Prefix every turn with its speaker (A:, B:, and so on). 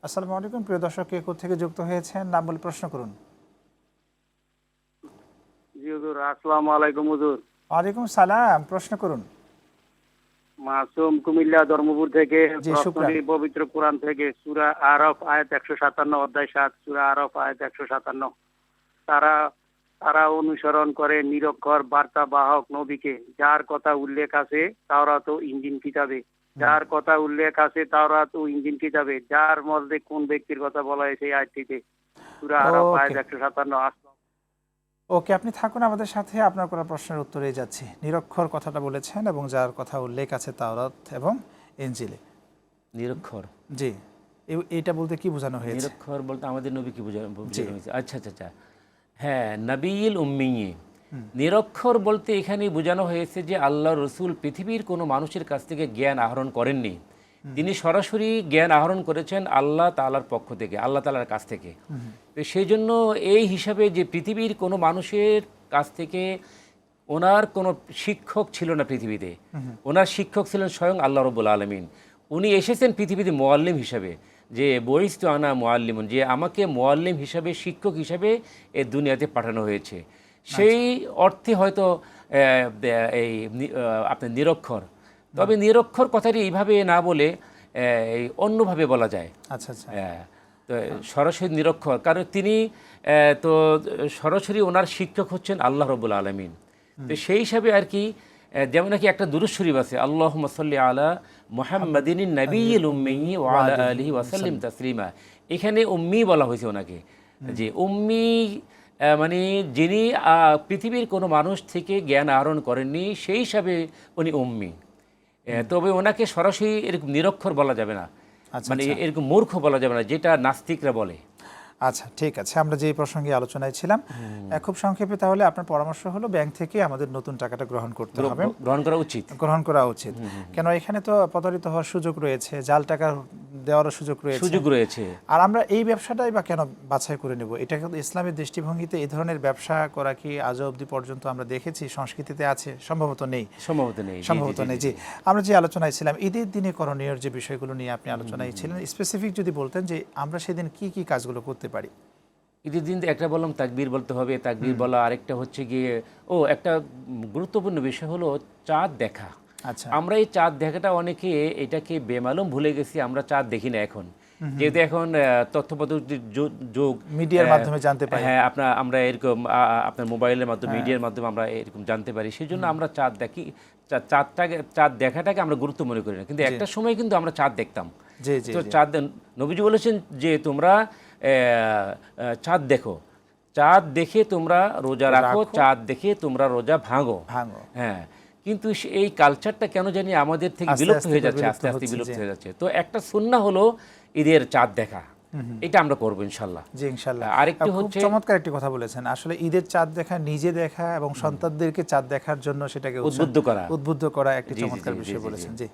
A: আসসালামু আলাইকুম প্রিয় দর্শক, কে কোথা থেকে যুক্ত হয়েছেন নাম বলে প্রশ্ন করুন।
B: জি হুজুর, আসসালামু আলাইকুম হুজুর।
A: ওয়ালাইকুম সালাম, প্রশ্ন করুন।
B: মাসুম কুমিল্লা ধর্মপুর থেকে
A: জি
B: প্রশ্ন
A: শুক্রান।
B: নিই পবিত্র কোরআন থেকে সূরা আরাফ আয়াত 157 অধ্যায় 7 সূরা আরাফ আয়াত 157। তারা তারা অনুসরণ করে নিরক্ষর বার্তাবাহক নবীকে, যার কথা উল্লেখ আছে তাওরাত ও ইনজিল কিতাবে। যার কথা উল্লেখ আছে তাওরাত ও ইনজিল কিতাবে, যার মধ্যে কোন ব্যক্তির কথা বলা হয়েছে এই আয়াতটিতে? সূরা আরাফ
A: ওকে
B: আয়াত 157।
A: ওকে, আপনি থাকুন আমাদের সাথে, আপনার করা প্রশ্নের উত্তরেই যাচ্ছি। নিরক্ষর কথাটা বলেছেন এবং যার কথা উল্লেখ আছে তাওরাত এবং ইনজিলে।
C: নিরক্ষর।
A: জি, এইটা বলতে কি বোঝানো হয়েছে?
C: নিরক্ষর বলতে আমাদের নবীকে বোঝানো
A: জি।
C: হয়েছে। আচ্ছা আচ্ছা আচ্ছা, হ্যাঁ, নবীল উম্মিয়ে। নিরক্ষর বলতে এখানে বোঝানো হয়েছে যে আল্লাহ রসুল পৃথিবীর কোনো মানুষের কাছ থেকে জ্ঞান আহরণ করেননি। তিনি সরাসরি জ্ঞান আহরণ করেছেন আল্লাহ তাআলার পক্ষ থেকে, আল্লাহ তাআলার কাছ থেকে। তো সেই জন্য এই হিসাবে যে পৃথিবীর কোনো মানুষের কাছ থেকে ওনার কোনো শিক্ষক ছিল না পৃথিবীতে, ওনার শিক্ষক ছিলেন স্বয়ং আল্লাহ রব্বুল আলামিন। উনি এসেছেন পৃথিবীতে মুআল্লিম হিসাবে, যে বইস্তু আনা মুআল্লিমুন, যে আমাকে মুআল্লিম হিসাবে, শিক্ষক হিসাবে এই দুনিয়াতে পাঠানো হয়েছে। সেই অর্থে হয়তো আপনার নিরক্ষর। তবে নিরক্ষর কথাটি এইভাবে না বলে এই অন্যভাবে বলা যায়।
A: আচ্ছা আচ্ছা।
C: তো সরাসরি নিরক্ষর, কারণ তিনি তো সরাসরি ওনার শিক্ষক হচ্ছেন আল্লাহ রব্বুল আলামিন। তো সেই হিসাবে আর কি, যেমন নাকি একটা দুরূদ শরীফ আছে, আল্লাহুম্মা সাল্লি আলা মুহাম্মাদিনিন নাবিয়্যিল উম্মি ওয়া আলা আলিহি ওয়া সাল্লিম তাসলিমা। এখানে উম্মি বলা হয়েছে ওনাকে, যে উম্মি মানে যিনি পৃথিবীর কোনো মানুষ থেকে জ্ঞান আহরণ করেননি, সেই হিসাবে উনি উম্মি। তবে ওনাকে সরাসরি এরকম নিরক্ষর বলা যাবে না,
A: আচ্ছা,
C: মানে
A: আচ্ছা।
C: এরকম মূর্খ বলা যাবে না, যেটা নাস্তিকরা বলে।
A: আচ্ছা ঠিক আছে, আমরা যে প্রসঙ্গে আলোচনায় ছিলাম, খুব সংক্ষেপে তাহলে আপনার পরামর্শ হলো ব্যাংক থেকে আমাদের নতুন টাকাটা গ্রহণ করতে হবে,
C: গ্রহণ করা উচিত।
A: গ্রহণ করা উচিত। কেন এখানে তো প্রতারিত হওয়ার সুযোগ রয়েছে, জাল টাকা দেওয়ারও সুযোগ রয়েছে। আর আমরা এই ব্যবসাটাই বা কেন বাছাই করে নেব? এটা কিন্তু ইসলামের দৃষ্টিভঙ্গিতে এই ধরনের ব্যবসা করা কি আজও অবধি পর্যন্ত আমরা দেখেছি সংস্কৃতিতে আছে? সম্ভবত নেই। সম্ভবত নেই। জি, আমরা যে আলোচনায় ছিলাম ঈদের দিনে করণীয় যে বিষয়গুলো নিয়ে আপনি আলোচনায় ছিলেন, স্পেসিফিক যদি বলতেন যে আমরা সেদিন কি কি কাজগুলো করতে পারি।
C: ঈদের দিন একটা বললাম তাকবীর বলতে হবে, তাকবীর বলা। আরেকটা হচ্ছে গিয়ে একটা গুরুত্বপূর্ণ বিষয় হলো চাঁদ দেখা।
A: আচ্ছা।
C: আমরা এই চাঁদ দেখাটা অনেকে এটাকে বেমালুম ভুলে গেছি, আমরা চাঁদ দেখি না এখন, যেহেতু এখন তথ্য প্রযুক্তির যুগ,
A: মিডিয়ার মাধ্যমে জানতে পারি।
C: হ্যাঁ, আমরা এরকম আপনার মোবাইলের মাধ্যমে, মিডিয়ার মাধ্যমে আমরা এরকম জানতে পারি। সেই জন্য আমরা চাঁদ দেখি, চাঁদ দেখাটাকে আমরা গুরুত্ব মনে করি না, কিন্তু একটা সময় কিন্তু আমরা চাঁদ দেখতাম। তো চাঁদ, নবীজি বলেছেন যে তোমরা চাঁদ দেখো, চাঁদ দেখে তোমরা রোজা রাখো, চাঁদ দেখে তোমরা রোজা ভাঙো। হ্যাঁ, কিন্তু এই কালচারটা কেন জানি আমাদের থেকে বিলুপ্ত হয়ে যাচ্ছে, আস্তে আস্তে বিলুপ্ত হয়ে যাচ্ছে। তো একটা সুন্নাহ হলো ঈদের চাঁদ দেখা, এটা আমরা করবো ইনশাল্লাহ।
A: জি ইনশাল্লাহ।
C: আরেকটি হচ্ছে,
A: চমৎকার একটি কথা বলেছেন, আসলে ঈদের চাঁদ দেখা, নিজে দেখা এবং সন্তানদেরকে চাঁদ দেখার জন্য সেটাকে
C: উদ্বুদ্ধ করা
A: একটি চমৎকার বিষয় বলেছেন। জি।